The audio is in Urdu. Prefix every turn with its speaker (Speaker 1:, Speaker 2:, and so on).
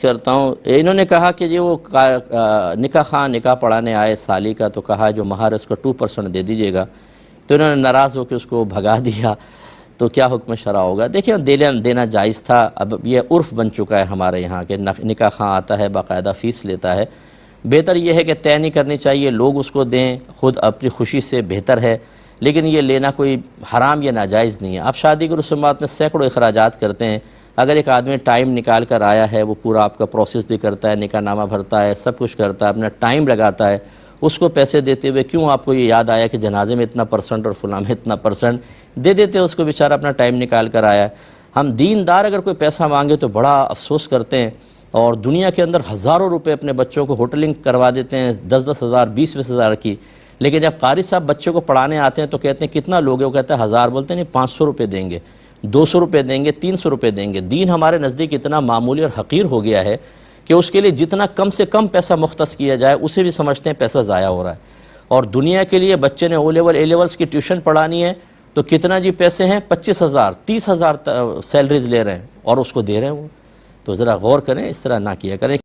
Speaker 1: کرتا ہوں. انہوں نے کہا کہ وہ نکاح خان نکاح پڑھانے آئے سالی کا، تو کہا جو مہر اس کو 2% دے دیجئے گا، تو انہوں نے ناراض ہو کے اس کو بھگا دیا. تو کیا حکم شرع ہوگا؟ دیکھیں دینا جائز تھا. اب یہ عرف بن چکا ہے ہمارے یہاں کہ نکاح خان آتا ہے باقاعدہ فیس لیتا ہے. بہتر یہ ہے کہ طے نہیں کرنی چاہیے، لوگ اس کو دیں خود اپنی خوشی سے، بہتر ہے. لیکن یہ لینا کوئی حرام یا ناجائز نہیں ہے. آپ شادی کی رسومات میں سینکڑوں اخراجات کرتے ہیں. اگر ایک آدمی ٹائم نکال کر آیا ہے، وہ پورا آپ کا پروسیس بھی کرتا ہے، نکاح نامہ بھرتا ہے، سب کچھ کرتا ہے، اپنا ٹائم لگاتا ہے، اس کو پیسے دیتے ہوئے کیوں آپ کو یہ یاد آیا کہ جنازے میں اتنا % اور فلاں میں اتنا % دے دیتے اس کو، بیچارہ اپنا ٹائم نکال کر آیا ہے. ہم دیندار اگر کوئی پیسہ مانگے تو بڑا افسوس کرتے ہیں، اور دنیا کے اندر ہزاروں روپے اپنے بچوں کو ہوٹلنگ کروا دیتے ہیں، 10-10 ہزار 20-20 ہزار کی. لیکن جب قاری صاحب بچوں کو پڑھانے آتے ہیں تو کہتے ہیں کتنا لوگے؟ وہ کہتا ہے 1000. بولتے ہیں نہیں 500 روپے دیں گے، 200 روپے دیں گے، 300 روپے دیں گے. دین ہمارے نزدیک اتنا معمولی اور حقیر ہو گیا ہے کہ اس کے لیے جتنا کم سے کم پیسہ مختص کیا جائے اسے بھی سمجھتے ہیں پیسہ ضائع ہو رہا ہے. اور دنیا کے لیے بچے نے او لیول اے لیولز کی ٹیوشن پڑھانی ہے تو کتنا جی پیسے ہیں؟ 25,000 30,000 سیلریز لے رہے ہیں اور اس کو دے رہے ہیں وہ. تو ذرا غور کریں، اس طرح نہ کیا کریں.